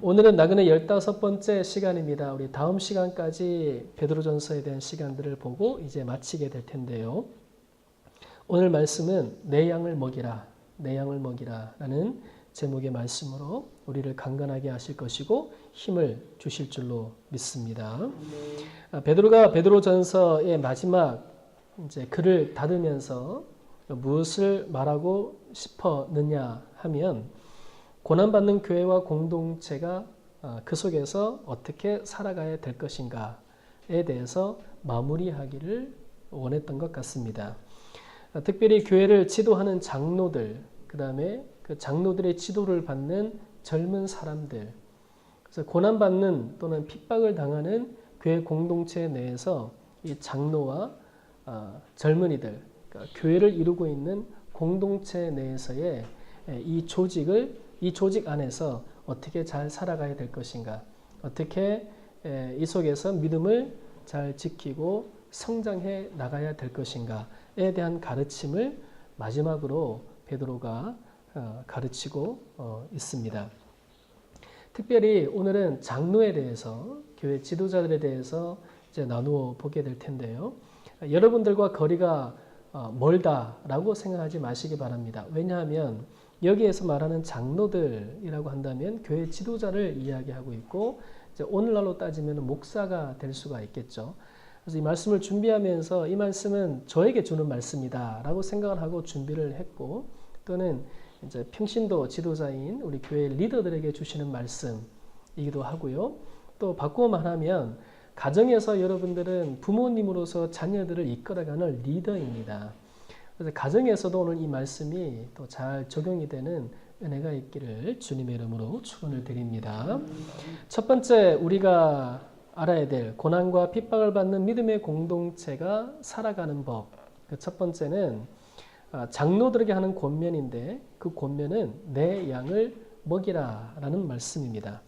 오늘은 나그네 15번째 시간입니다. 우리 다음 시간까지 베드로전서에 대한 시간들을 보고 이제 마치게 될 텐데요. 오늘 말씀은 내 양을 먹이라, 내 양을 먹이라 라는 제목의 말씀으로 우리를 강건하게 하실 것이고 힘을 주실 줄로 믿습니다. 베드로가 베드로전서의 마지막 이제 글을 닫으면서 무엇을 말하고 싶었느냐 하면 고난받는 교회와 공동체가 그 속에서 어떻게 살아가야 될 것인가에 대해서 마무리하기를 원했던 것 같습니다. 특별히 교회를 지도하는 장로들, 그 다음에 그 장로들의 지도를 받는 젊은 사람들, 그래서 고난받는 또는 핍박을 당하는 교회 공동체 내에서 이 장로와 젊은이들, 그러니까 교회를 이루고 있는 공동체 내에서의 이 조직 안에서 어떻게 잘 살아가야 될 것인가, 어떻게 이 속에서 믿음을 잘 지키고 성장해 나가야 될 것인가에 대한 가르침을 마지막으로 베드로가 가르치고 있습니다. 특별히 오늘은 장로에 대해서, 교회 지도자들에 대해서 이제 나누어 보게 될 텐데요. 여러분들과 거리가 멀다라고 생각하지 마시기 바랍니다. 왜냐하면 여기에서 말하는 장로들이라고 한다면 교회 지도자를 이야기하고 있고, 이제 오늘날로 따지면 목사가 될 수가 있겠죠. 그래서 이 말씀을 준비하면서 이 말씀은 저에게 주는 말씀이다 라고 생각을 하고 준비를 했고, 또는 이제 평신도 지도자인 우리 교회 리더들에게 주시는 말씀이기도 하고요. 또 바꾸어 말하면 가정에서 여러분들은 부모님으로서 자녀들을 이끌어가는 리더입니다. 그래서 가정에서도 오늘 이 말씀이 또 잘 적용이 되는 은혜가 있기를 주님의 이름으로 축원을 드립니다. 첫 번째 우리가 알아야 될 고난과 핍박을 받는 믿음의 공동체가 살아가는 법. 그 첫 번째는 장로들에게 하는 권면인데, 그 권면은 내 양을 먹이라 라는 말씀입니다.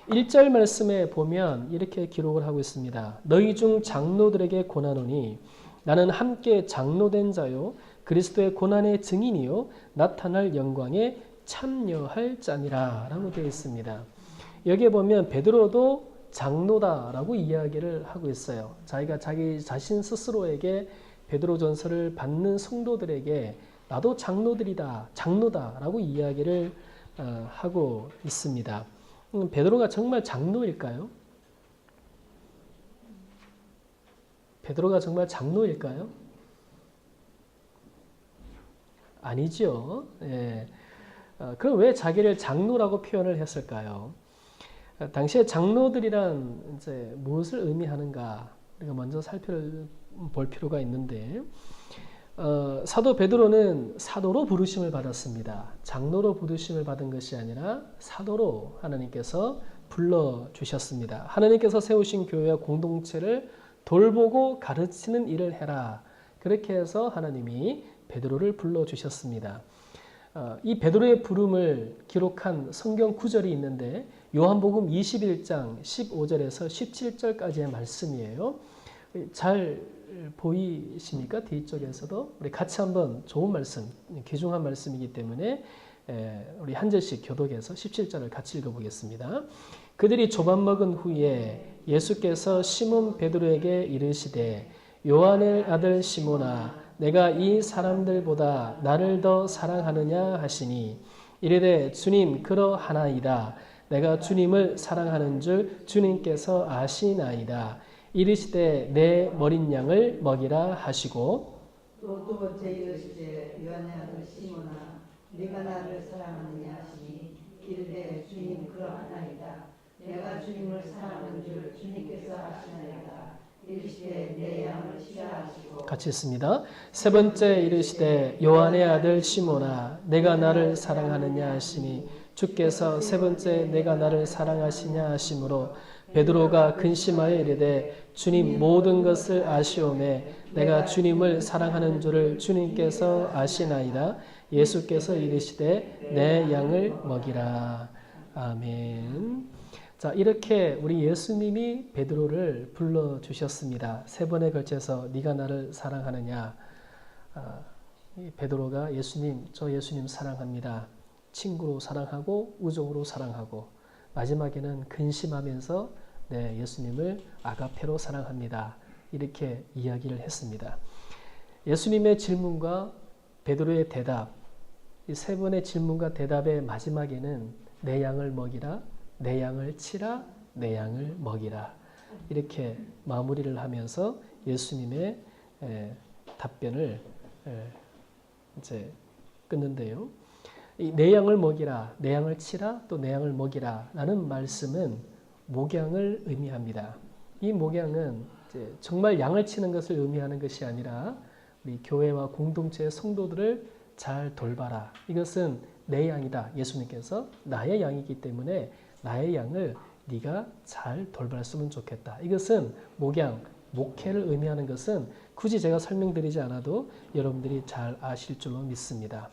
1절 말씀에 보면 이렇게 기록을 하고 있습니다. 너희 중 장로들에게 권하노니 나는 함께 장로된 자요 그리스도의 고난의 증인이요 나타날 영광에 참여할 자니라 라고 되어 있습니다. 여기에 보면 베드로도 장로다라고 이야기를 하고 있어요. 자기가 자기 자신 스스로에게 베드로전서를 받는 성도들에게 나도 장로다라고 이야기를 하고 있습니다. 베드로가 정말 장로일까요? 베드로가 정말 장로일까요? 아니죠. 예. 그럼 왜 자기를 장로라고 표현을 했을까요? 당시에 장로들이란 이제 무엇을 의미하는가 우리가 먼저 살펴볼 필요가 있는데, 사도 베드로는 사도로 부르심을 받았습니다. 장로로 부르심을 받은 것이 아니라 사도로 하나님께서 불러주셨습니다. 하나님께서 세우신 교회와 공동체를 돌보고 가르치는 일을 해라. 그렇게 해서 하나님이 베드로를 불러주셨습니다. 이 베드로의 부름을 기록한 성경 구절이 있는데 요한복음 21장 15절에서 17절까지의 말씀이에요. 잘 보이십니까? 뒤쪽에서도 우리 같이 한번 좋은 말씀, 귀중한 말씀이기 때문에 우리 한 절씩 교독해서 17절을 같이 읽어보겠습니다. 그들이 조밥 먹은 후에 예수께서 시몬 베드로에게 이르시되 요한의 아들 시몬아 내가 이 사람들보다 나를 더 사랑하느냐 하시니 이르되 주님 그러하나이다. 내가 주님을 사랑하는 줄 주님께서 아시나이다. 이르시되 내 머린 양을 먹이라 하시고 또 두 번째 이르시되 요한의 아들 시몬아 네가 나를 사랑하느냐 하시니 이르되 주님 그러하나이다. 내가 주님을 사랑하는 줄 주님께서 아시나이다. 이르시되 내 양을 치라 하시고 같이 있습니다. 세 번째 이르시되 요한의 아들 시몬아 내가 나를 사랑하느냐 하시니 주께서 세 번째 내가 나를 사랑하시냐 하시므로 베드로가 근심하여 이르되 주님 모든 것을 아시오매 내가 주님을 사랑하는 줄을 주님께서 아시나이다. 예수께서 이르시되 내 양을 먹이라. 아멘. 자, 이렇게 우리 예수님이 베드로를 불러주셨습니다. 세 번에 걸쳐서 네가 나를 사랑하느냐. 베드로가 저 예수님 사랑합니다. 친구로 사랑하고 우정으로 사랑하고 마지막에는 근심하면서 예수님을 아가페로 사랑합니다. 이렇게 이야기를 했습니다. 예수님의 질문과 베드로의 대답, 이 세 번의 질문과 대답의 마지막에는 내 양을 먹이라, 내 양을 치라, 내 양을 먹이라 이렇게 마무리를 하면서 예수님의 답변을 이제 끊는데요. 이 내 양을 먹이라, 내 양을 치라, 또 내 양을 먹이라 라는 말씀은 목양을 의미합니다. 이 목양은 이제 정말 양을 치는 것을 의미하는 것이 아니라 우리 교회와 공동체의 성도들을 잘 돌봐라. 이것은 내 양이다. 예수님께서 나의 양이기 때문에 나의 양을 네가 잘 돌봤으면 좋겠다. 이것은 목양, 목회를 의미하는 것은 굳이 제가 설명드리지 않아도 여러분들이 잘 아실 줄로 믿습니다.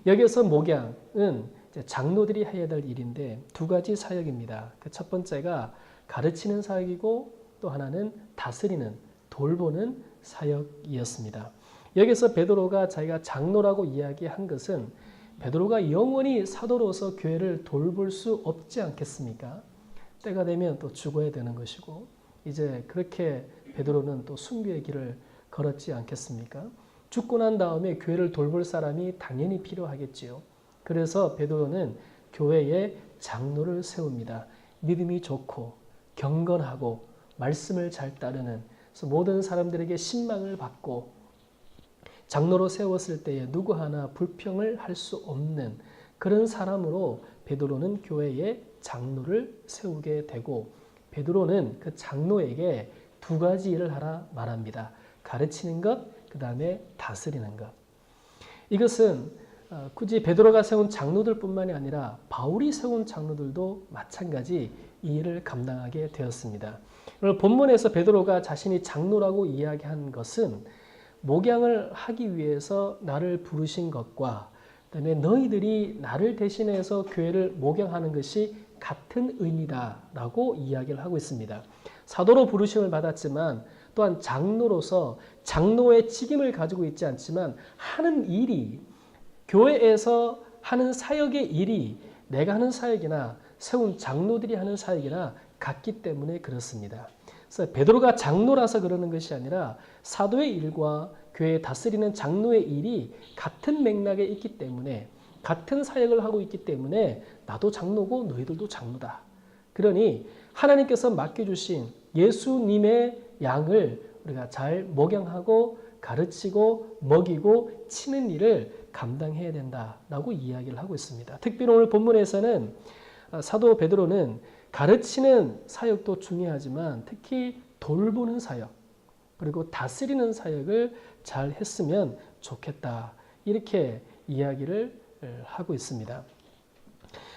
여기서 목양은 장로들이 해야 될 일인데 두 가지 사역입니다. 그 첫 번째가 가르치는 사역이고 또 하나는 다스리는, 돌보는 사역이었습니다. 여기서 베드로가 자기가 장로라고 이야기한 것은 베드로가 영원히 사도로서 교회를 돌볼 수 없지 않겠습니까? 때가 되면 또 죽어야 되는 것이고 이제 그렇게 베드로는 또 순교의 길을 걸었지 않겠습니까? 죽고 난 다음에 교회를 돌볼 사람이 당연히 필요하겠지요. 그래서 베드로는 교회에 장로를 세웁니다. 믿음이 좋고 경건하고 말씀을 잘 따르는, 그래서 모든 사람들에게 신망을 받고 장로로 세웠을 때에 누구 하나 불평을 할 수 없는 그런 사람으로 베드로는 교회에 장로를 세우게 되고 베드로는 그 장로에게 두 가지 일을 하라 말합니다. 가르치는 것, 그 다음에 다스리는 것. 이것은 굳이 베드로가 세운 장로들뿐만이 아니라 바울이 세운 장로들도 마찬가지 이 일을 감당하게 되었습니다. 오늘 본문에서 베드로가 자신이 장로라고 이야기한 것은 목양을 하기 위해서 나를 부르신 것과 그다음에 너희들이 나를 대신해서 교회를 목양하는 것이 같은 의미다라고 이야기를 하고 있습니다. 사도로 부르심을 받았지만 또한 장로로서 장로의 직임을 가지고 있지 않지만 하는 일이 교회에서 하는 사역의 일이 내가 하는 사역이나 세운 장로들이 하는 사역이나 같기 때문에 그렇습니다. 그래서 베드로가 장로라서 그러는 것이 아니라 사도의 일과 교회에 다스리는 장로의 일이 같은 맥락에 있기 때문에 같은 사역을 하고 있기 때문에 나도 장로고 너희들도 장로다. 그러니 하나님께서 맡겨주신 예수님의 양을 우리가 잘 목양하고 가르치고 먹이고 치는 일을 감당해야 된다라고 이야기를 하고 있습니다. 특별히 오늘 본문에서는 사도 베드로는 가르치는 사역도 중요하지만 특히 돌보는 사역 그리고 다스리는 사역을 잘 했으면 좋겠다. 이렇게 이야기를 하고 있습니다.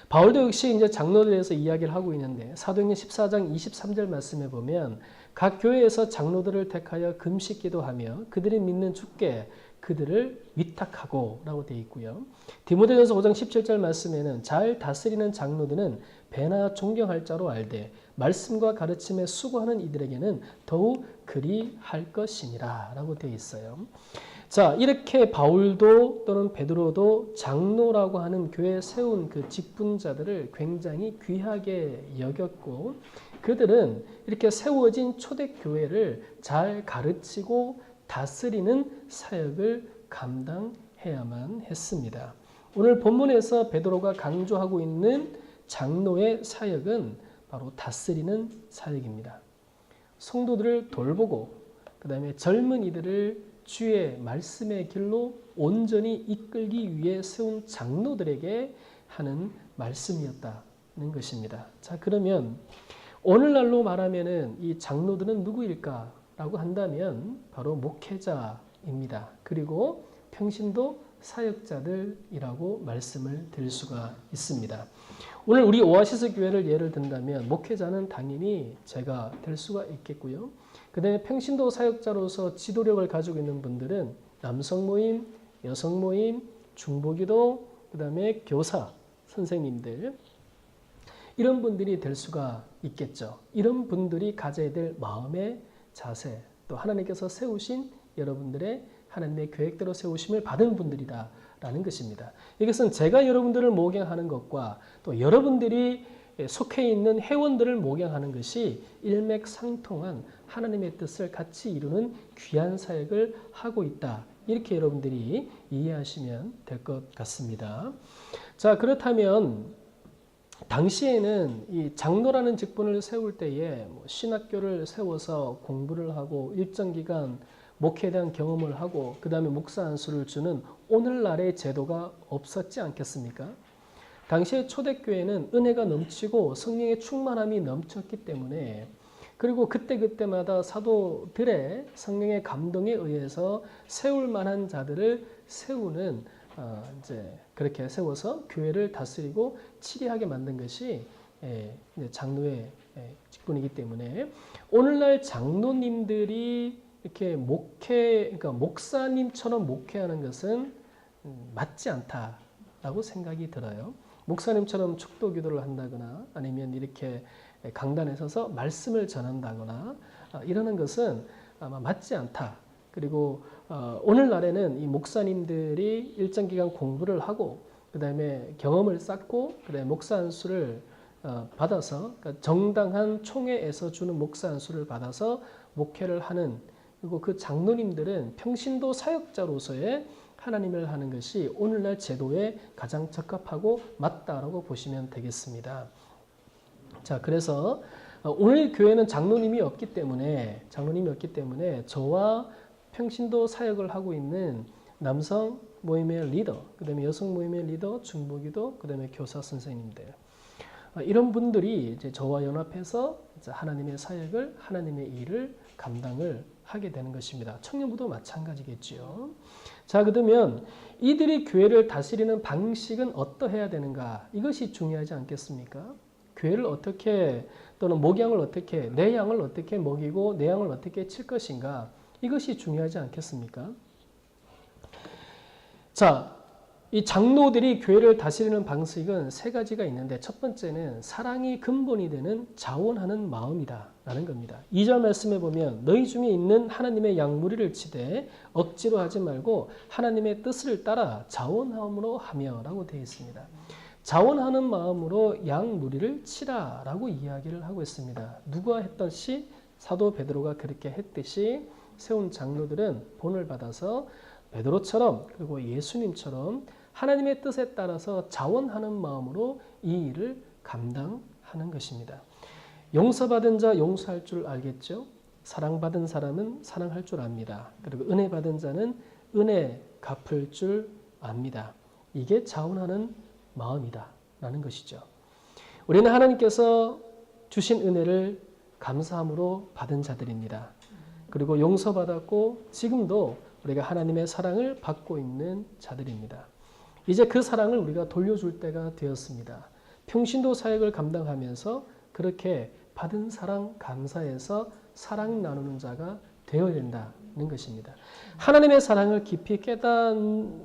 바울도 역시 이제 장로들에 대해서 이야기를 하고 있는데 사도행전 14장 23절 말씀에 보면 각 교회에서 장로들을 택하여 금식 기도하며 그들이 믿는 주께 그들을 위탁하고 라고 되어 있고요. 디모데전서 5장 17절 말씀에는 잘 다스리는 장로들은 배나 존경할 자로 알되 말씀과 가르침에 수고하는 이들에게는 더욱 그리할 것이니라 라고 되어 있어요. 자, 이렇게 바울도 또는 베드로도 장로라고 하는 교회에 세운 그 직분자들을 굉장히 귀하게 여겼고 그들은 이렇게 세워진 초대교회를 잘 가르치고 다스리는 사역을 감당해야만 했습니다. 오늘 본문에서 베드로가 강조하고 있는 장로의 사역은 바로 다스리는 사역입니다. 성도들을 돌보고 그 다음에 젊은이들을 주의 말씀의 길로 온전히 이끌기 위해 세운 장로들에게 하는 말씀이었다는 것입니다. 자, 그러면 오늘날로 말하면은 이 장로들은 누구일까? 라고 한다면 바로 목회자입니다. 그리고 평신도 사역자들이라고 말씀을 드릴 수가 있습니다. 오늘 우리 오아시스 교회를 예를 든다면 목회자는 당연히 제가 될 수가 있겠고요. 그 다음에 평신도 사역자로서 지도력을 가지고 있는 분들은 남성 모임, 여성 모임, 중보기도, 그 다음에 교사, 선생님들 이런 분들이 될 수가 있겠죠. 이런 분들이 가져야 될 마음의 자세, 또 하나님께서 세우신 여러분들의 하나님의 계획대로 세우심을 받은 분들이다라는 것입니다. 이것은 제가 여러분들을 목양하는 것과 또 여러분들이 속해 있는 회원들을 목양하는 것이 일맥상통한 하나님의 뜻을 같이 이루는 귀한 사역을 하고 있다. 이렇게 여러분들이 이해하시면 될 것 같습니다. 자, 그렇다면 당시에는 이 장로라는 직분을 세울 때에 신학교를 세워서 공부를 하고 일정 기간 목회에 대한 경험을 하고 그 다음에 목사 안수를 주는 오늘날의 제도가 없었지 않겠습니까? 당시의 초대교회는 은혜가 넘치고 성령의 충만함이 넘쳤기 때문에 그리고 그때그때마다 사도들의 성령의 감동에 의해서 세울 만한 자들을 세우는 이제 그렇게 세워서 교회를 다스리고 치리하게 만든 것이 장로의 직분이기 때문에 오늘날 장로님들이 이렇게 그러니까 목사님처럼 목회하는 것은 맞지 않다라고 생각이 들어요. 목사님처럼 축도 기도를 한다거나 아니면 이렇게 강단에 서서 말씀을 전한다거나 이러는 것은 아마 맞지 않다. 그리고 오늘날에는 이 목사님들이 일정 기간 공부를 하고 그 다음에 경험을 쌓고 그 다음에 목사 안수를 받아서 그러니까 정당한 총회에서 주는 목사 안수를 받아서 목회를 하는 그리고 그 장로님들은 평신도 사역자로서의 하나님을 하는 것이 오늘날 제도에 가장 적합하고 맞다라고 보시면 되겠습니다. 자, 그래서 오늘 교회는 장로님이 없기 때문에 저와 평신도 사역을 하고 있는 남성 모임의 리더, 그 다음에 여성 모임의 리더, 중보기도, 그 다음에 교사 선생님들 이런 분들이 이제 저와 연합해서 이제 하나님의 사역을 하나님의 일을 감당을 하게 되는 것입니다. 청년부도 마찬가지겠지요. 자, 그러면 이들이 교회를 다스리는 방식은 어떠해야 되는가? 이것이 중요하지 않겠습니까? 교회를 어떻게 또는 목양을 어떻게 내 양을 어떻게 먹이고 내 양을 어떻게 칠 것인가? 이것이 중요하지 않겠습니까? 자, 이 장로들이 교회를 다스리는 방식은 세 가지가 있는데 첫 번째는 사랑이 근본이 되는 자원하는 마음이다 라는 겁니다. 2절 말씀에 보면 너희 중에 있는 하나님의 양 무리를 치되 억지로 하지 말고 하나님의 뜻을 따라 자원함으로 하며 라고 되어 있습니다. 자원하는 마음으로 양 무리를 치라 라고 이야기를 하고 있습니다. 누가 했듯이 사도 베드로가 그렇게 했듯이 세운 장로들은 본을 받아서 베드로처럼 그리고 예수님처럼 하나님의 뜻에 따라서 자원하는 마음으로 이 일을 감당하는 것입니다. 용서받은 자 용서할 줄 알겠죠? 사랑받은 사람은 사랑할 줄 압니다. 그리고 은혜 받은 자는 은혜 갚을 줄 압니다. 이게 자원하는 마음이다 라는 것이죠. 우리는 하나님께서 주신 은혜를 감사함으로 받은 자들입니다. 그리고 용서받았고 지금도 우리가 하나님의 사랑을 받고 있는 자들입니다. 이제 그 사랑을 우리가 돌려줄 때가 되었습니다. 평신도 사역을 감당하면서 그렇게 받은 사랑 감사해서 사랑 나누는 자가 되어야 된다는 것입니다. 하나님의 사랑을 깊이 깨닫는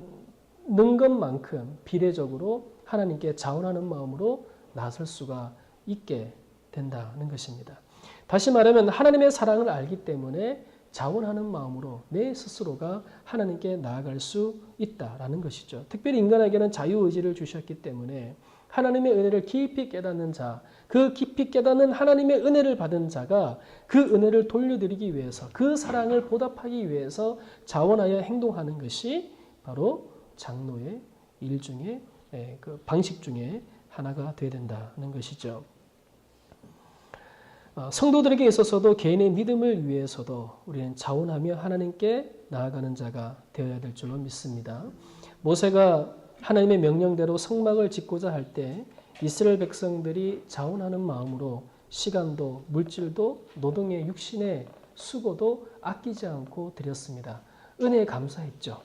것만큼 비례적으로 하나님께 자원하는 마음으로 나설 수가 있게 된다는 것입니다. 다시 말하면 하나님의 사랑을 알기 때문에 자원하는 마음으로 내 스스로가 하나님께 나아갈 수 있다라는 것이죠. 특별히 인간에게는 자유의지를 주셨기 때문에 하나님의 은혜를 깊이 깨닫는 자, 그 깊이 깨닫는 하나님의 은혜를 받은 자가 그 은혜를 돌려드리기 위해서 그 사랑을 보답하기 위해서 자원하여 행동하는 것이 바로 장로의 일 중에 그 방식 중에 하나가 되어야 된다는 것이죠. 성도들에게 있어서도 개인의 믿음을 위해서도 우리는 자원하며 하나님께 나아가는 자가 되어야 될 줄로 믿습니다. 모세가 하나님의 명령대로 성막을 짓고자 할 때 이스라엘 백성들이 자원하는 마음으로 시간도 물질도 노동의 육신의 수고도 아끼지 않고 드렸습니다. 은혜에 감사했죠.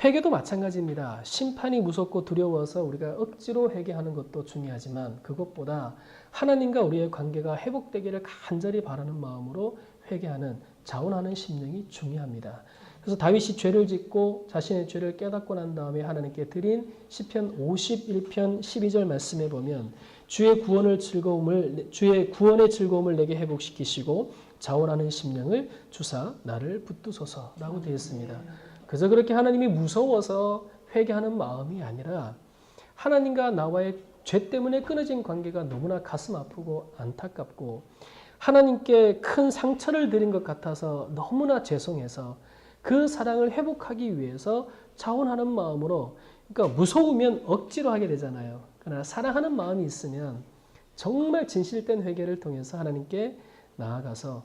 회개도 마찬가지입니다. 심판이 무섭고 두려워서 우리가 억지로 회개하는 것도 중요하지만 그것보다 하나님과 우리의 관계가 회복되기를 간절히 바라는 마음으로 회개하는 자원하는 심령이 중요합니다. 그래서 다윗이 죄를 짓고 자신의 죄를 깨닫고 난 다음에 하나님께 드린 시편 51편 12절 말씀에 보면 주의 구원의 즐거움을 내게 회복시키시고 자원하는 심령을 주사 나를 붙드소서라고 되어 있습니다. 그래서 그렇게 하나님이 무서워서 회개하는 마음이 아니라 하나님과 나와의 죄 때문에 끊어진 관계가 너무나 가슴 아프고 안타깝고 하나님께 큰 상처를 드린 것 같아서 너무나 죄송해서 그 사랑을 회복하기 위해서 자원하는 마음으로, 그러니까 무서우면 억지로 하게 되잖아요. 그러나 사랑하는 마음이 있으면 정말 진실된 회개를 통해서 하나님께 나아가서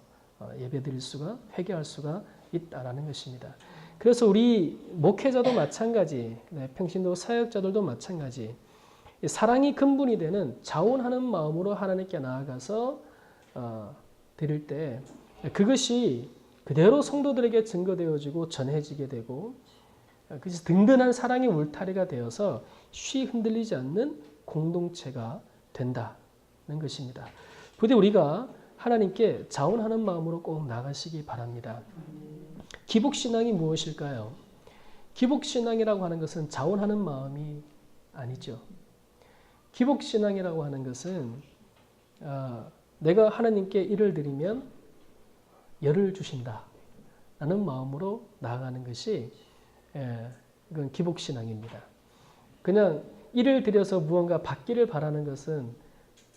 예배드릴 수가, 회개할 수가 있다라는 것입니다. 그래서 우리 목회자도 마찬가지, 평신도 사역자들도 마찬가지, 사랑이 근본이 되는 자원하는 마음으로 하나님께 나아가서 드릴 때 그것이 그대로 성도들에게 증거되어지고 전해지게 되고 그것이 든든한 사랑의 울타리가 되어서 쉬 흔들리지 않는 공동체가 된다는 것입니다. 부디 우리가 하나님께 자원하는 마음으로 꼭 나가시기 바랍니다. 기복신앙이 무엇일까요? 기복신앙이라고 하는 것은 자원하는 마음이 아니죠. 기복신앙이라고 하는 것은 내가 하나님께 일을 드리면 열을 주신다 라는 마음으로 나아가는 것이 이건 기복신앙입니다. 그냥 일을 드려서 무언가 받기를 바라는 것은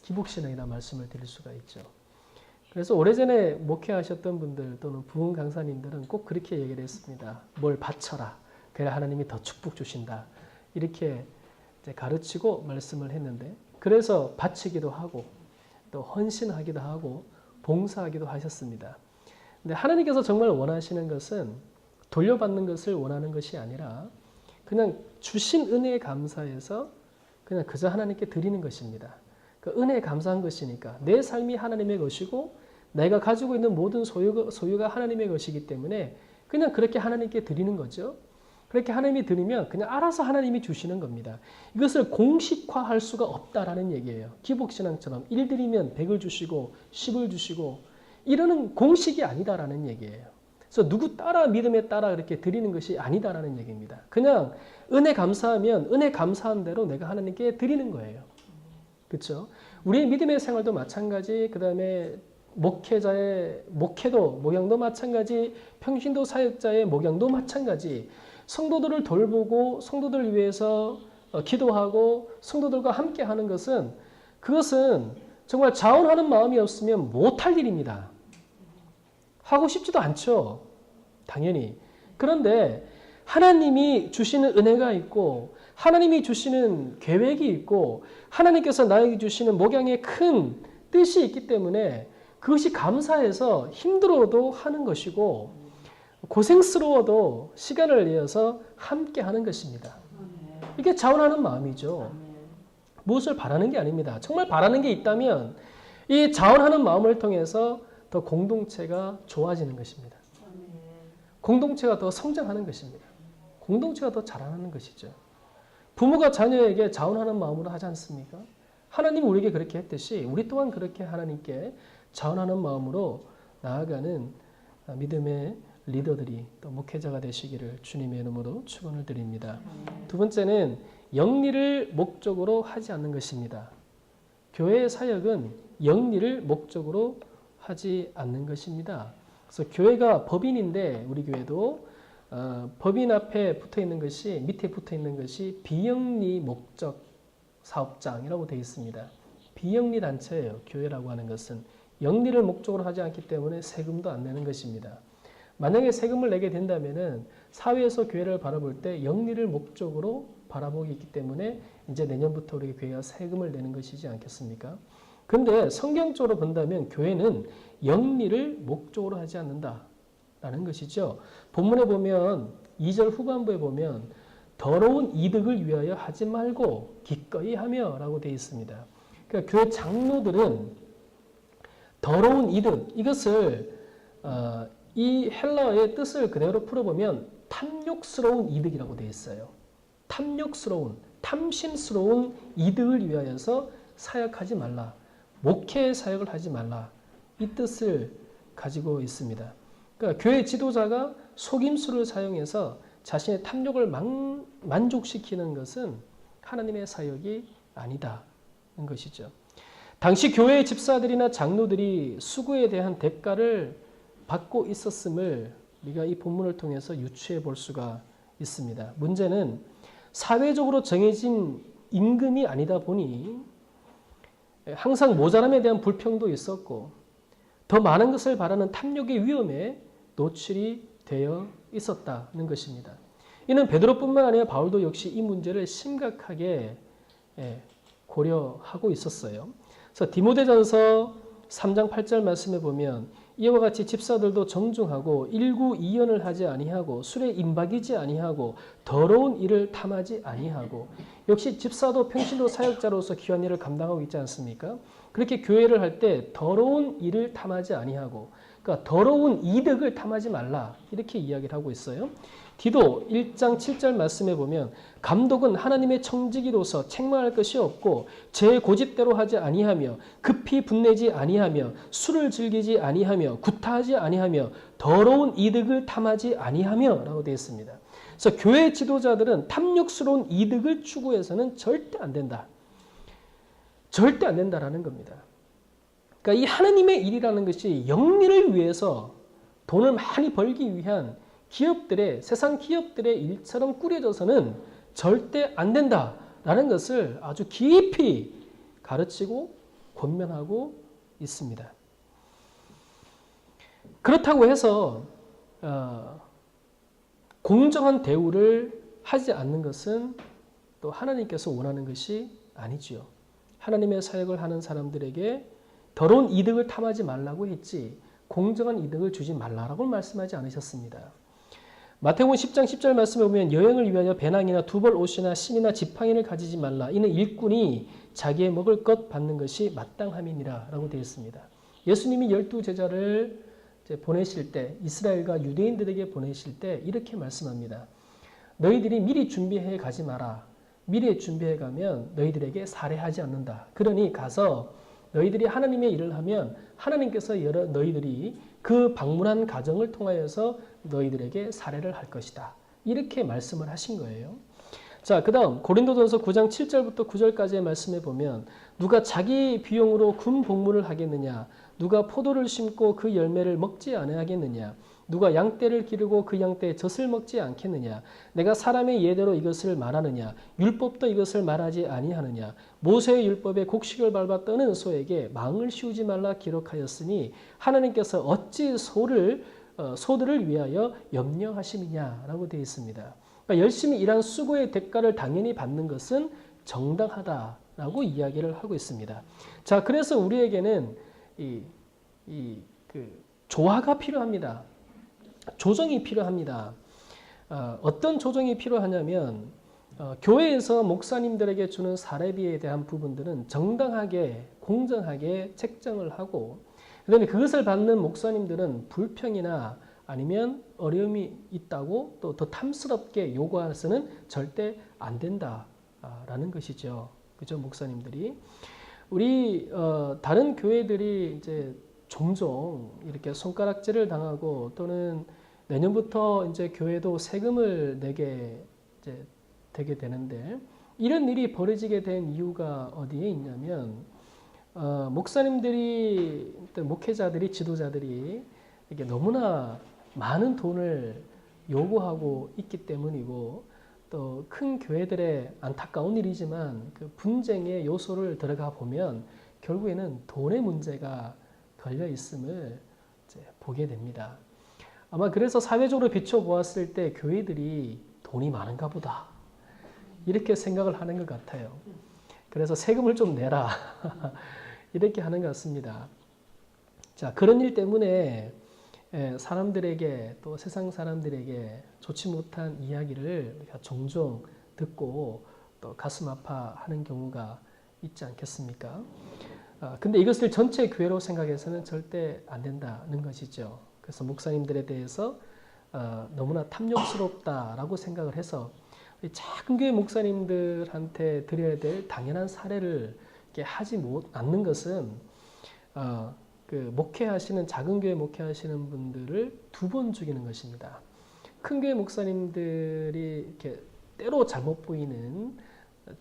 기복신앙이라 말씀을 드릴 수가 있죠. 그래서 오래전에 목회하셨던 분들 또는 부흥 강사님들은 꼭 그렇게 얘기를 했습니다. 뭘 바쳐라. 그래야 하나님이 더 축복 주신다. 이렇게 이제 가르치고 말씀을 했는데, 그래서 바치기도 하고 또 헌신하기도 하고 봉사하기도 하셨습니다. 근데 하나님께서 정말 원하시는 것은 돌려받는 것을 원하는 것이 아니라 그냥 주신 은혜에 감사해서 그냥 그저 하나님께 드리는 것입니다. 그 은혜에 감사한 것이니까 내 삶이 하나님의 것이고 내가 가지고 있는 모든 소유가 하나님의 것이기 때문에 그냥 그렇게 하나님께 드리는 거죠. 그렇게 하나님이 드리면 그냥 알아서 하나님이 주시는 겁니다. 이것을 공식화할 수가 없다라는 얘기예요. 기복신앙처럼 1 드리면 100을 주시고 10을 주시고 이러는 공식이 아니다라는 얘기예요. 그래서 누구 따라 믿음에 따라 그렇게 드리는 것이 아니다라는 얘기입니다. 그냥 은혜 감사하면 은혜 감사한 대로 내가 하나님께 드리는 거예요. 그렇죠? 우리의 믿음의 생활도 마찬가지, 그 다음에 목회자의 목회도 목양도 마찬가지, 평신도 사역자의 목양도 마찬가지. 성도들을 돌보고 성도들을 위해서 기도하고 성도들과 함께 하는 것은 그것은 정말 자원하는 마음이 없으면 못할 일입니다. 하고 싶지도 않죠. 당연히. 그런데 하나님이 주시는 은혜가 있고 하나님이 주시는 계획이 있고 하나님께서 나에게 주시는 목양의 큰 뜻이 있기 때문에 그것이 감사해서 힘들어도 하는 것이고 고생스러워도 시간을 내어서 함께 하는 것입니다. 이게 자원하는 마음이죠. 무엇을 바라는 게 아닙니다. 정말 바라는 게 있다면 이 자원하는 마음을 통해서 더 공동체가 좋아지는 것입니다. 공동체가 더 성장하는 것입니다. 공동체가 더 자라나는 것이죠. 부모가 자녀에게 자원하는 마음으로 하지 않습니까? 하나님이 우리에게 그렇게 했듯이 우리 또한 그렇게 하나님께 자원하는 마음으로 나아가는 믿음의 리더들이 또 목회자가 되시기를 주님의 이름으로 축원을 드립니다. 두 번째는 영리를 목적으로 하지 않는 것입니다. 교회의 사역은 영리를 목적으로 하지 않는 것입니다. 그래서 교회가 법인인데 우리 교회도 법인 앞에 붙어 있는 것이 밑에 붙어 있는 것이 비영리 목적 사업장이라고 되어 있습니다. 비영리 단체예요. 교회라고 하는 것은 영리를 목적으로 하지 않기 때문에 세금도 안 내는 것입니다. 만약에 세금을 내게 된다면은 사회에서 교회를 바라볼 때 영리를 목적으로 바라보기 있기 때문에 이제 내년부터 우리 교회가 세금을 내는 것이지 않겠습니까? 그런데 성경적으로 본다면 교회는 영리를 목적으로 하지 않는다라는 것이죠. 본문에 보면 2절 후반부에 보면 더러운 이득을 위하여 하지 말고 기꺼이 하며 라고 되어 있습니다. 그러니까 교회 장로들은 더러운 이득, 이것을 이 헬라어의 뜻을 그대로 풀어보면 탐욕스러운 이득이라고 되어 있어요. 탐욕스러운, 탐심스러운 이득을 위하여서 사역하지 말라. 목회 사역을 하지 말라. 이 뜻을 가지고 있습니다. 그러니까 교회 지도자가 속임수를 사용해서 자신의 탐욕을 만족시키는 것은 하나님의 사역이 아니다는 것이죠. 당시 교회의 집사들이나 장로들이 수고에 대한 대가를 받고 있었음을 우리가 이 본문을 통해서 유추해 볼 수가 있습니다. 문제는 사회적으로 정해진 임금이 아니다 보니 항상 모자람에 대한 불평도 있었고 더 많은 것을 바라는 탐욕의 위험에 노출이 되어 있었다는 것입니다. 이는 베드로뿐만 아니라 바울도 역시 이 문제를 심각하게 고려하고 있었어요. 그래서 디모데전서 3장 8절 말씀에 보면 이와 같이 집사들도 정중하고 일구이연을 하지 아니하고 술에 임박이지 아니하고 더러운 일을 탐하지 아니하고 역시 집사도 평신도 사역자로서 귀한 일을 감당하고 있지 않습니까? 그렇게 교회를 할 때 더러운 일을 탐하지 아니하고 그러니까 더러운 이득을 탐하지 말라 이렇게 이야기를 하고 있어요. 디도 1장 7절 말씀에 보면 감독은 하나님의 청지기로서 책망할 것이 없고 제 고집대로 하지 아니하며 급히 분내지 아니하며 술을 즐기지 아니하며 구타하지 아니하며 더러운 이득을 탐하지 아니하며 라고 되어 있습니다. 그래서 교회 지도자들은 탐욕스러운 이득을 추구해서는 절대 안 된다. 절대 안 된다라는 겁니다. 그러니까 이 하나님의 일이라는 것이 영리를 위해서 돈을 많이 벌기 위한 기업들의 세상 기업들의 일처럼 꾸려져서는 절대 안 된다라는 것을 아주 깊이 가르치고 권면하고 있습니다. 그렇다고 해서 공정한 대우를 하지 않는 것은 또 하나님께서 원하는 것이 아니지요. 하나님의 사역을 하는 사람들에게 더러운 이득을 탐하지 말라고 했지 공정한 이득을 주지 말라라고 말씀하지 않으셨습니다. 마태복음 10장 10절 말씀에 보면 여행을 위하여 배낭이나 두벌 옷이나 신이나 지팡이를 가지지 말라. 이는 일꾼이 자기의 먹을 것 받는 것이 마땅함이니라 라고 되어 있습니다. 예수님이 12제자를 보내실 때 이스라엘과 유대인들에게 보내실 때 이렇게 말씀합니다. 너희들이 미리 준비해 가지 마라. 미리 준비해 가면 너희들에게 살해하지 않는다. 그러니 가서 너희들이 하나님의 일을 하면 하나님께서 너희들이 그 방문한 가정을 통하여서 너희들에게 살해를 할 것이다. 이렇게 말씀을 하신 거예요. 자, 그 다음 고린도전서 9장 7절부터 9절까지의 말씀에 보면 누가 자기 비용으로 군 복무를 하겠느냐? 누가 포도를 심고 그 열매를 먹지 아니하겠느냐? 누가 양떼를 기르고 그 양떼의 젖을 먹지 않겠느냐? 내가 사람의 예대로 이것을 말하느냐? 율법도 이것을 말하지 아니하느냐? 모세의 율법에 곡식을 밟아 떠는 소에게 망을 씌우지 말라 기록하였으니 하나님께서 어찌 소들을 위하여 염려하심이냐라고 되어 있습니다. 그러니까 열심히 일한 수고의 대가를 당연히 받는 것은 정당하다라고 이야기를 하고 있습니다. 자, 그래서 우리에게는 조화가 필요합니다. 조정이 필요합니다. 어떤 조정이 필요하냐면 교회에서 목사님들에게 주는 사례비에 대한 부분들은 정당하게 공정하게 책정을 하고 그다음에 그것을 받는 목사님들은 불평이나 아니면 어려움이 있다고 또 더 탐스럽게 요구해서는 절대 안 된다라는 것이죠. 그죠, 목사님들이 우리 다른 교회들이 이제 종종 이렇게 손가락질을 당하고 또는 내년부터 이제 교회도 세금을 내게 이제 되게 되는데 이런 일이 벌어지게 된 이유가 어디에 있냐면 목사님들이 목회자들이 지도자들이 이게 너무나 많은 돈을 요구하고 있기 때문이고 또 큰 교회들의 안타까운 일이지만 그 분쟁의 요소를 들어가 보면 결국에는 돈의 문제가 걸려 있음을 이제 보게 됩니다. 아마 그래서 사회적으로 비춰보았을 때 교회들이 돈이 많은가 보다 이렇게 생각을 하는 것 같아요. 그래서 세금을 좀 내라 이렇게 하는 것 같습니다. 자, 그런 일 때문에 사람들에게 또 세상 사람들에게 좋지 못한 이야기를 우리가 종종 듣고 또 가슴 아파하는 경우가 있지 않겠습니까? 근데 이것을 전체 교회로 생각해서는 절대 안 된다는 것이죠. 그래서 목사님들에 대해서 너무나 탐욕스럽다라고 생각을 해서 작은 교회 목사님들한테 드려야 될 당연한 사례를 이렇게 하지 않는 것은 그 목회하시는 작은 교회 목회하시는 분들을 두 번 죽이는 것입니다. 큰 교회 목사님들이 이렇게 때로 잘못 보이는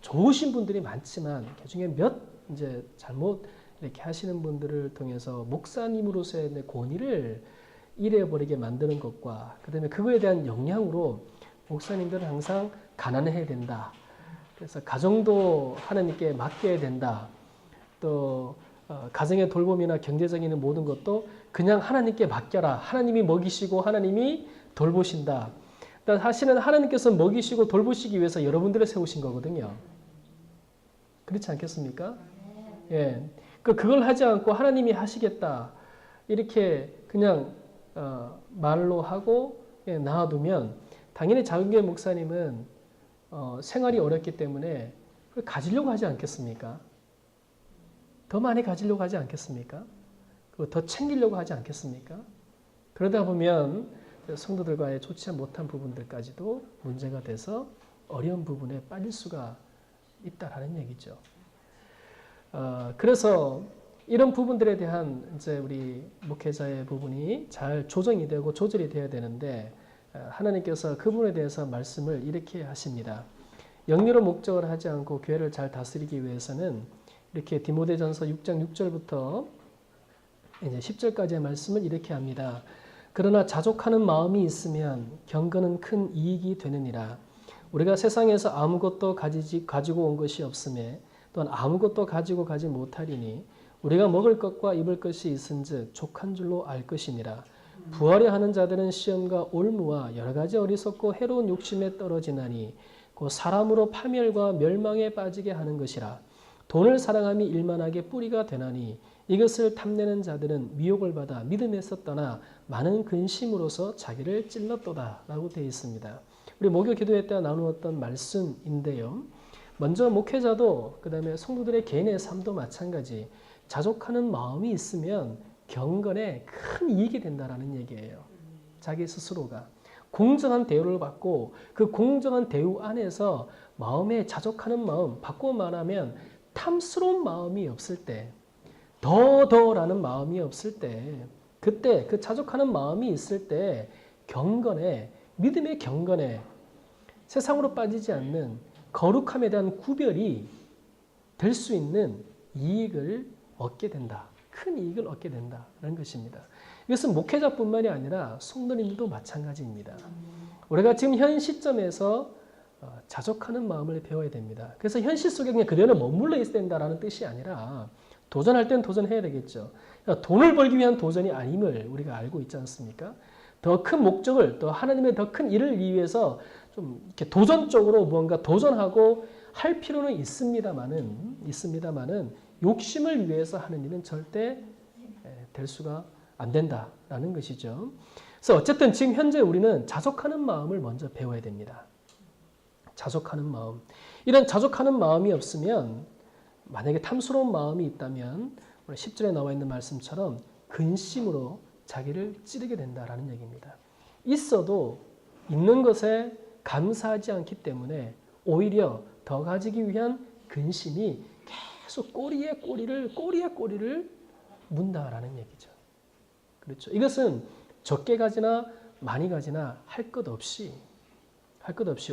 좋으신 분들이 많지만 그중에 몇 이제 잘못 이렇게 하시는 분들을 통해서 목사님으로서의 내 권위를 잃어버리게 만드는 것과 그다음에 그거에 대한 영향으로 목사님들은 항상 가난해야 된다. 그래서 가정도 하나님께 맡겨야 된다. 또 가정의 돌봄이나 경제적인 모든 것도 그냥 하나님께 맡겨라. 하나님이 먹이시고 하나님이 돌보신다. 사실은 하나님께서 먹이시고 돌보시기 위해서 여러분들을 세우신 거거든요. 그렇지 않겠습니까? 예. 그걸 하지 않고 하나님이 하시겠다. 이렇게 그냥 말로 하고 놔두면 당연히 작은교회 목사님은 생활이 어렵기 때문에 그걸 가지려고 하지 않겠습니까? 더 많이 가지려고 하지 않겠습니까? 더 챙기려고 하지 않겠습니까? 그러다 보면 성도들과의 좋지 못한 부분들까지도 문제가 돼서 어려운 부분에 빠질 수가 있다라는 얘기죠. 그래서 이런 부분들에 대한 이제 우리 목회자의 부분이 잘 조정이 되고 조절이 되어야 되는데 하나님께서 그 부분에 대해서 말씀을 이렇게 하십니다. 영리로 목적을 하지 않고 교회를 잘 다스리기 위해서는 이렇게 디모데전서 6장 6절부터 이제 10절까지의 말씀을 이렇게 합니다. 그러나 자족하는 마음이 있으면 경건은 큰 이익이 되느니라. 우리가 세상에서 아무것도 가지고 온 것이 없음에 또한 아무것도 가지고 가지 못하리니 우리가 먹을 것과 입을 것이 있은즉 족한 줄로 알 것이니라. 부하려 하는 자들은 시험과 올무와 여러 가지 어리석고 해로운 욕심에 떨어지나니 곧 사람으로 파멸과 멸망에 빠지게 하는 것이라. 돈을 사랑함이 일만하게 뿌리가 되나니 이것을 탐내는 자들은 미혹을 받아 믿음에서 떠나 많은 근심으로서 자기를 찔렀도다 라고 되어 있습니다. 우리 목요 기도회 때 나누었던 말씀인데요. 먼저 목회자도 그 다음에 성도들의 개인의 삶도 마찬가지 자족하는 마음이 있으면 경건에 큰 이익이 된다라는 얘기예요. 자기 스스로가 공정한 대우를 받고 그 공정한 대우 안에서 마음에 자족하는 마음, 바꿔 말하면 탐스러운 마음이 없을 때, 더라는 마음이 없을 때, 그때 그 자족하는 마음이 있을 때 경건에, 믿음의 경건에 세상으로 빠지지 않는 거룩함에 대한 구별이 될 수 있는 이익을 얻게 된다. 큰 이익을 얻게 된다는 것입니다. 이것은 목회자뿐만이 아니라 성도님도 마찬가지입니다. 우리가 지금 현 시점에서 자족하는 마음을 배워야 됩니다. 그래서 현실 속에 그냥 그대로 머물러 있어야 된다는 뜻이 아니라 도전할 땐 도전해야 되겠죠. 그러니까 돈을 벌기 위한 도전이 아님을 우리가 알고 있지 않습니까? 더 큰 목적을, 또 하나님의 더 큰 일을 위해서 좀 이렇게 도전적으로 무언가 도전하고 할 필요는 있습니다만은 욕심을 위해서 하는 일은 절대 될 수가 안 된다라는 것이죠. 그래서 어쨌든 지금 현재 우리는 자족하는 마음을 먼저 배워야 됩니다. 자족하는 마음. 이런 자족하는 마음이 없으면 만약에 탐스러운 마음이 있다면 오늘 10절에 나와 있는 말씀처럼 근심으로 자기를 찌르게 된다라는 얘기입니다. 있어도 있는 것에 감사하지 않기 때문에 오히려 더 가지기 위한 근심이 계속 꼬리에 꼬리를 문다라는 얘기죠. 그렇죠. 이것은 적게 가지나 많이 가지나 할 것 없이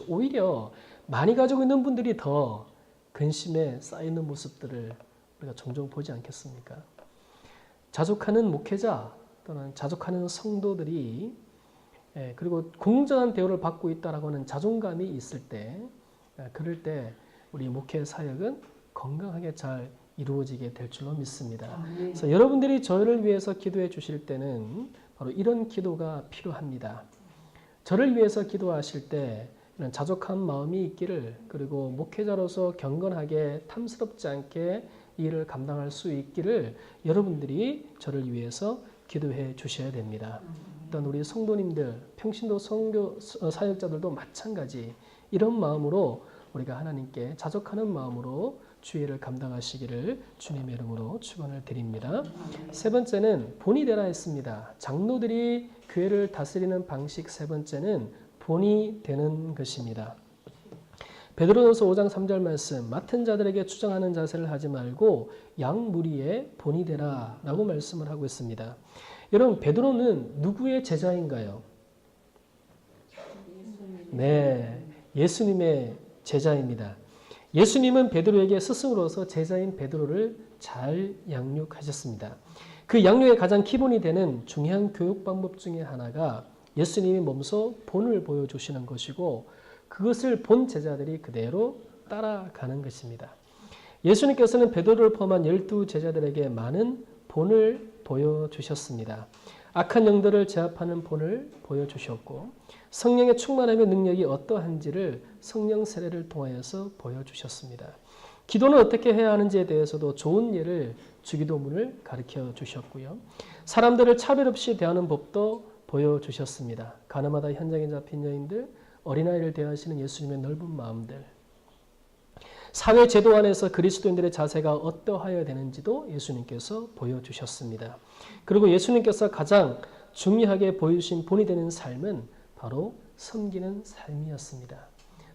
오히려 많이 가지고 있는 분들이 더 근심에 쌓이는 모습들을 우리가 종종 보지 않겠습니까? 자족하는 목회자 또는 자족하는 성도들이 그리고 공정한 대우를 받고 있다라고 하는 자존감이 있을 때 그럴 때 우리 목회 사역은 건강하게 잘 이루어지게 될 줄로 믿습니다. 그래서 여러분들이 저를 위해서 기도해 주실 때는 바로 이런 기도가 필요합니다. 저를 위해서 기도하실 때 이런 자족한 마음이 있기를, 그리고 목회자로서 경건하게 탐스럽지 않게 이 일을 감당할 수 있기를 여러분들이 저를 위해서 기도해 주셔야 됩니다. 일단 우리 성도님들, 평신도 선교 사역자들도 마찬가지 이런 마음으로 우리가 하나님께 자족하는 마음으로 주의를 감당하시기를 주님의 이름으로 축원을 드립니다. 세 번째는 본이 되라 했습니다. 장로들이 교회를 다스리는 방식 세 번째는 본이 되는 것입니다. 베드로전서 5장 3절 말씀, 맡은 자들에게 추정하는 자세를 하지 말고 양 무리의 본이 되라 라고 말씀을 하고 있습니다. 여러분, 베드로는 누구의 제자인가요? 네, 예수님의 제자입니다. 예수님은 베드로에게 스승으로서 제자인 베드로를 잘 양육하셨습니다. 그 양육의 가장 기본이 되는 중요한 교육 방법 중에 하나가 예수님이 몸소 본을 보여주시는 것이고 그것을 본 제자들이 그대로 따라가는 것입니다. 예수님께서는 베드로를 포함한 12 제자들에게 많은 본을 보여주셨습니다. 악한 영들을 제압하는 본을 보여주셨고 성령의 충만함의 능력이 어떠한지를 성령 세례를 통하여서 보여주셨습니다. 기도는 어떻게 해야 하는지에 대해서도 좋은 예를 주기도문을 가르쳐 주셨고요. 사람들을 차별 없이 대하는 법도 보여주셨습니다. 가늠하다 현장에 잡힌 여인들, 어린아이를 대하시는 예수님의 넓은 마음들, 사회 제도 안에서 그리스도인들의 자세가 어떠하여야 되는지도 예수님께서 보여주셨습니다. 그리고 예수님께서 가장 중요하게 보여주신 본이 되는 삶은 바로 섬기는 삶이었습니다.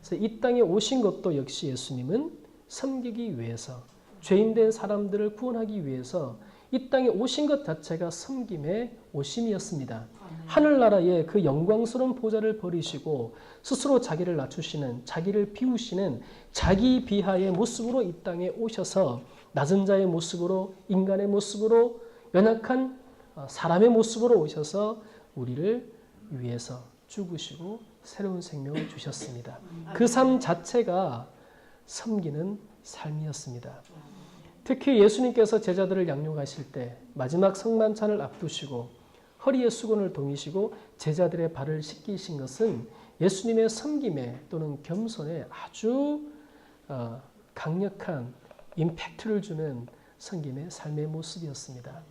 그래서 이 땅에 오신 것도 역시 예수님은 섬기기 위해서, 죄인된 사람들을 구원하기 위해서 이 땅에 오신 것 자체가 섬김의 오심이었습니다. 하늘나라의 그 영광스러운 보좌를 버리시고 스스로 자기를 낮추시는, 자기를 비우시는 자기 비하의 모습으로 이 땅에 오셔서 낮은 자의 모습으로, 인간의 모습으로, 연약한 사람의 모습으로 오셔서 우리를 위해서 죽으시고 새로운 생명을 주셨습니다. 그 삶 자체가 섬기는 삶이었습니다. 특히 예수님께서 제자들을 양육하실 때 마지막 성만찬을 앞두시고 허리에 수건을 동이시고 제자들의 발을 씻기신 것은 예수님의 섬김에 또는 겸손에 아주 강력한 임팩트를 주는 섬김의 삶의 모습이었습니다.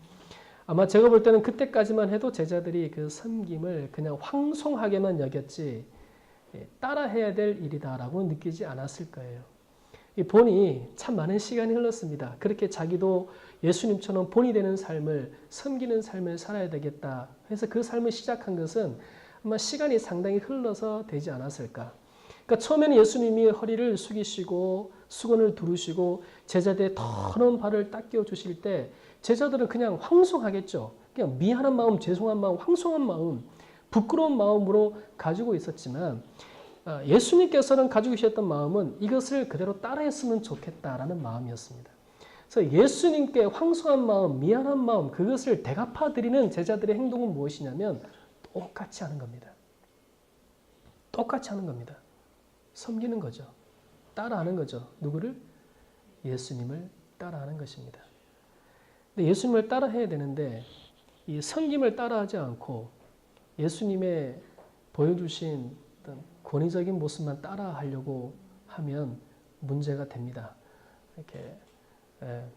아마 제가 볼 때는 그때까지만 해도 제자들이 그 섬김을 그냥 황송하게만 여겼지 따라해야 될 일이다라고 느끼지 않았을 거예요. 이 본이 참 많은 시간이 흘렀습니다. 그렇게 자기도 예수님처럼 본이 되는 삶을, 섬기는 삶을 살아야 되겠다 해서 그 삶을 시작한 것은 아마 시간이 상당히 흘러서 되지 않았을까. 그러니까 처음에는 예수님이 허리를 숙이시고 수건을 두르시고 제자들의 더러운 발을 닦여 주실 때 제자들은 그냥 황송하겠죠. 그냥 미안한 마음, 죄송한 마음, 황송한 마음, 부끄러운 마음으로 가지고 있었지만 예수님께서는 가지고 계셨던 마음은 이것을 그대로 따라했으면 좋겠다라는 마음이었습니다. 그래서 예수님께 황송한 마음, 미안한 마음, 그것을 대갚아드리는 제자들의 행동은 무엇이냐면 똑같이 하는 겁니다. 똑같이 하는 겁니다. 섬기는 거죠. 따라하는 거죠. 누구를? 예수님을 따라하는 것입니다. 근데 예수님을 따라해야 되는데 이 섬김을 따라하지 않고 예수님의 보여주신 어떤 권위적인 모습만 따라하려고 하면 문제가 됩니다. 이렇게 그러니까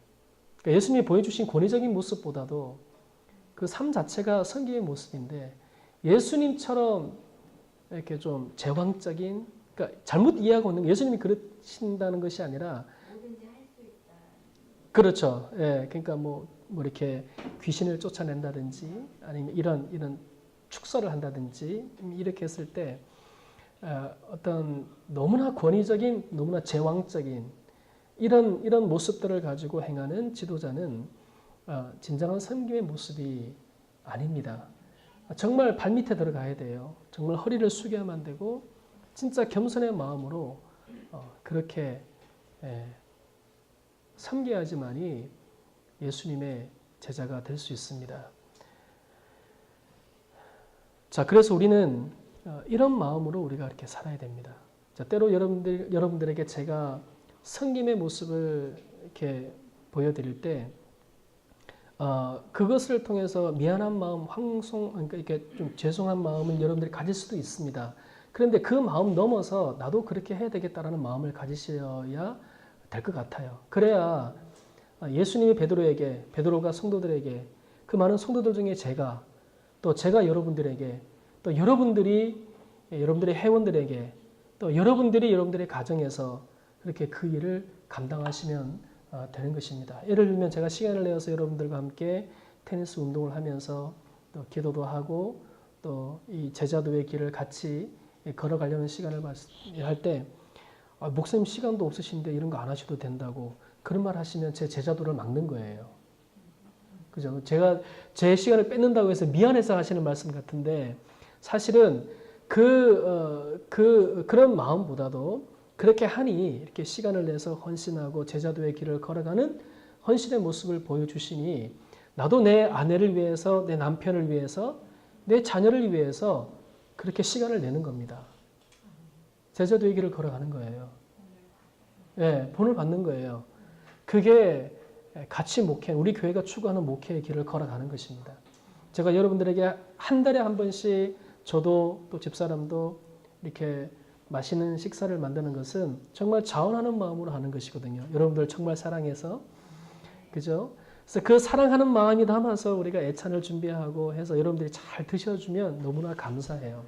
예수님이 보여주신 권위적인 모습보다도 그 삶 자체가 섬김의 모습인데 예수님처럼 이렇게 좀 제왕적인, 그러니까 잘못 이해하고 있는 게 예수님이 그러신다는 것이 아니라 뭐든지 할 수 있다. 그렇죠. 예, 그러니까 뭐 이렇게 귀신을 쫓아낸다든지 아니면 이런 축사를 한다든지 이렇게 했을 때 어떤 너무나 권위적인, 너무나 제왕적인 이런 모습들을 가지고 행하는 지도자는 진정한 섬김의 모습이 아닙니다. 정말 발밑에 들어가야 돼요. 정말 허리를 숙여야만 되고 진짜 겸손의 마음으로 그렇게 섬겨야지만이 예수님의 제자가 될 수 있습니다. 자, 그래서 우리는 이런 마음으로 우리가 이렇게 살아야 됩니다. 자, 때로 여러분들에게 제가 섬김의 모습을 이렇게 보여드릴 때 그것을 통해서 미안한 마음, 그러니까 이렇게 좀 죄송한 마음을 여러분들이 가질 수도 있습니다. 그런데 그 마음 넘어서 나도 그렇게 해야 되겠다라는 마음을 가지셔야 될 것 같아요. 그래야 예수님이 베드로가 성도들에게, 그 많은 성도들 중에 제가 여러분들에게, 또 여러분들이 여러분들의 회원들에게, 또 여러분들이 여러분들의 가정에서 그렇게 그 일을 감당하시면 되는 것입니다. 예를 들면 제가 시간을 내어서 여러분들과 함께 테니스 운동을 하면서 또 기도도 하고 또 이 제자도의 길을 같이 걸어가려는 시간을 할 때 목사님 시간도 없으신데 이런 거 안 하셔도 된다고 그런 말 하시면 제 제자도를 막는 거예요. 그죠? 제가 제 시간을 뺏는다고 해서 미안해서 하시는 말씀 같은데 사실은 그런 마음보다도 그렇게 하니 이렇게 시간을 내서 헌신하고 제자도의 길을 걸어가는 헌신의 모습을 보여주시니 나도 내 아내를 위해서, 내 남편을 위해서, 내 자녀를 위해서 그렇게 시간을 내는 겁니다. 제자도의 길을 걸어가는 거예요. 예, 본을 받는 거예요. 그게 같이 목회, 우리 교회가 추구하는 목회의 길을 걸어가는 것입니다. 제가 여러분들에게 한 달에 한 번씩 저도 또 집사람도 이렇게 맛있는 식사를 만드는 것은 정말 자원하는 마음으로 하는 것이거든요. 여러분들 정말 사랑해서. 그죠? 그래서 그 사랑하는 마음이 담아서 우리가 애찬을 준비하고 해서 여러분들이 잘 드셔주면 너무나 감사해요.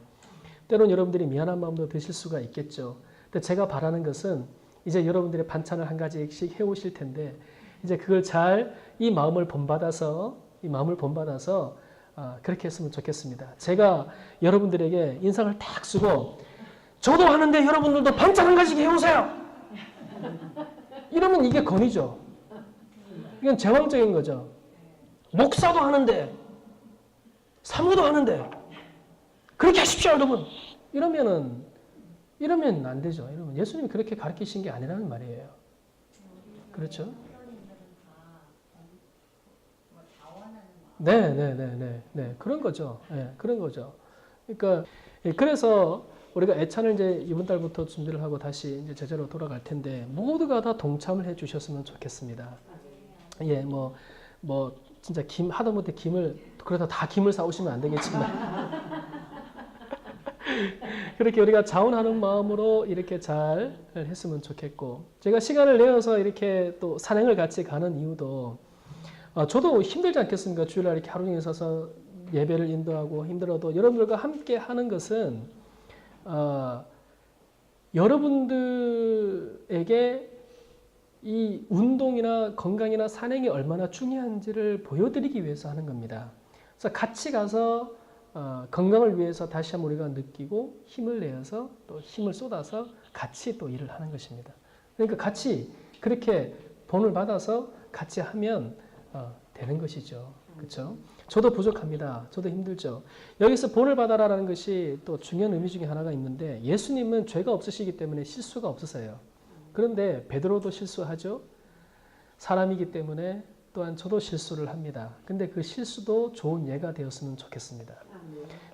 때론 여러분들이 미안한 마음도 드실 수가 있겠죠. 근데 제가 바라는 것은 이제 여러분들이 반찬을 한 가지씩 해오실 텐데 이제 그걸 잘 이 마음을 본받아서 그렇게 했으면 좋겠습니다. 제가 여러분들에게 인상을 딱 쓰고 저도 하는데 여러분들도 반찬 한 가지씩 해오세요. 이러면 이게 권위죠. 이건 제왕적인 거죠. 목사도 하는데 사모도 하는데 그렇게 하십시오 여러분. 이러면 안 되죠. 이러면 예수님이 그렇게 가르치신 게 아니라는 말이에요. 그렇죠? 네. 그런 거죠. 네, 그런 거죠. 그러니까 그래서 우리가 애찬을 이제 이번 달부터 준비를 하고 다시 이제 제자로 돌아갈 텐데 모두가 다 동참을 해 주셨으면 좋겠습니다. 예, 뭐 진짜 김 하다못해 김을 그러다 다 김을 사오시면 안 되겠지만 그렇게 우리가 자원하는 마음으로 이렇게 잘 했으면 좋겠고 제가 시간을 내어서 이렇게 또 산행을 같이 가는 이유도 저도 힘들지 않겠습니까? 주일날 이렇게 하루 종일 서서 예배를 인도하고 힘들어도 여러분들과 함께 하는 것은 여러분들에게 이 운동이나 건강이나 산행이 얼마나 중요한지를 보여드리기 위해서 하는 겁니다. 그래서 같이 가서 건강을 위해서 다시 한번 우리가 느끼고 힘을 내어서 또 힘을 쏟아서 같이 또 일을 하는 것입니다. 그러니까 같이 그렇게 본을 받아서 같이 하면 되는 것이죠. 그렇죠? 저도 부족합니다. 저도 힘들죠. 여기서 본을 받아라라는 것이 또 중요한 의미 중에 하나가 있는데 예수님은 죄가 없으시기 때문에 실수가 없으세요. 그런데 베드로도 실수하죠. 사람이기 때문에 또한 저도 실수를 합니다. 근데 그 실수도 좋은 예가 되었으면 좋겠습니다.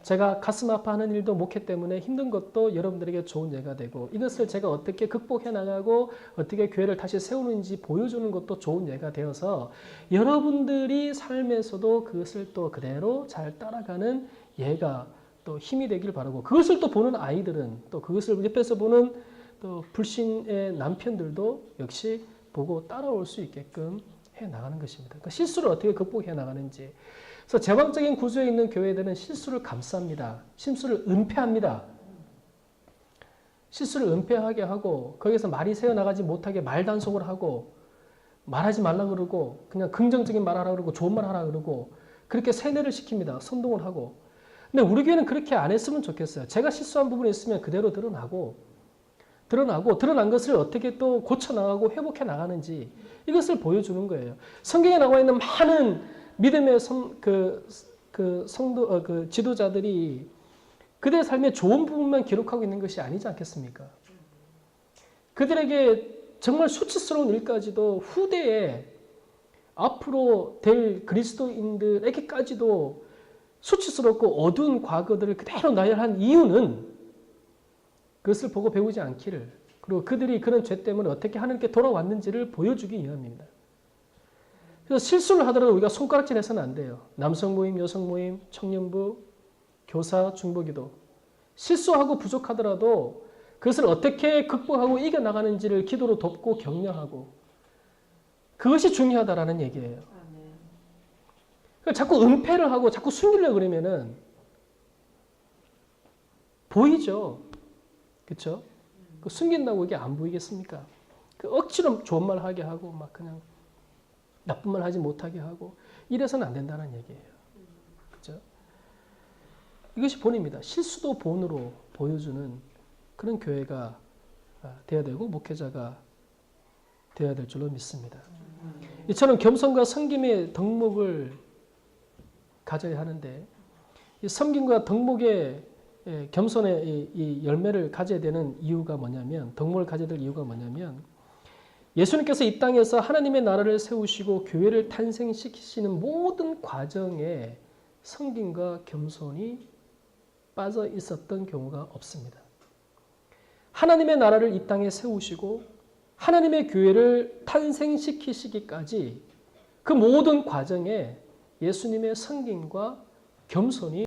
제가 가슴 아파하는 일도 목회 때문에 힘든 것도 여러분들에게 좋은 예가 되고 이것을 제가 어떻게 극복해 나가고 어떻게 교회를 다시 세우는지 보여주는 것도 좋은 예가 되어서 여러분들이 삶에서도 그것을 또 그대로 잘 따라가는 예가 또 힘이 되길 바라고 그것을 또 보는 아이들은 또 그것을 옆에서 보는 또 불신의 남편들도 역시 보고 따라올 수 있게끔 해 나가는 것입니다. 그러니까 실수를 어떻게 극복해 나가는지. 그래서 제왕적인 구조에 있는 교회들은 실수를 감쌉니다. 실수를 은폐합니다. 실수를 은폐하게 하고 거기서 말이 새어나가지 못하게 말단속을 하고 말하지 말라 그러고 그냥 긍정적인 말 하라 그러고 좋은 말 하라 그러고 그렇게 세뇌를 시킵니다. 선동을 하고. 근데 우리 교회는 그렇게 안 했으면 좋겠어요. 제가 실수한 부분이 있으면 그대로 드러난 것을 어떻게 또 고쳐나가고 회복해 나가는지 이것을 보여주는 거예요. 성경에 나와 있는 많은 믿음의 성도, 지도자들이 그들의 삶의 좋은 부분만 기록하고 있는 것이 아니지 않겠습니까? 그들에게 정말 수치스러운 일까지도 후대에 앞으로 될 그리스도인들에게까지도 수치스럽고 어두운 과거들을 그대로 나열한 이유는 그것을 보고 배우지 않기를 그리고 그들이 그런 죄 때문에 어떻게 하나님께 돌아왔는지를 보여주기 위함입니다. 그래서 실수를 하더라도 우리가 손가락질 해서는 안 돼요. 남성 모임, 여성 모임, 청년부, 교사, 중보기도 실수하고 부족하더라도 그것을 어떻게 극복하고 이겨나가는지를 기도로 돕고 격려하고 그것이 중요하다라는 얘기예요. 그러니까 자꾸 은폐를 하고 자꾸 숨기려고 그러면은 보이죠. 그렇죠? 숨긴다고 이게 안 보이겠습니까? 억지로 좋은 말 하게 하고 막 그냥 나쁜 말 하지 못하게 하고 이래서는 안 된다는 얘기예요. 그렇죠? 이것이 본입니다. 실수도 본으로 보여주는 그런 교회가 되어야 되고 목회자가 되어야 될 줄로 믿습니다. 이처럼 겸손과 섬김의 덕목을 가져야 하는데 이 섬김과 덕목의 겸손의 이 열매를 가져야 되는 이유가 뭐냐면 덕목을 가져야 될 이유가 뭐냐면 예수님께서 이 땅에서 하나님의 나라를 세우시고 교회를 탄생시키시는 모든 과정에 섬김과 겸손이 빠져 있었던 경우가 없습니다. 하나님의 나라를 이 땅에 세우시고 하나님의 교회를 탄생시키시기까지 그 모든 과정에 예수님의 성김과 겸손이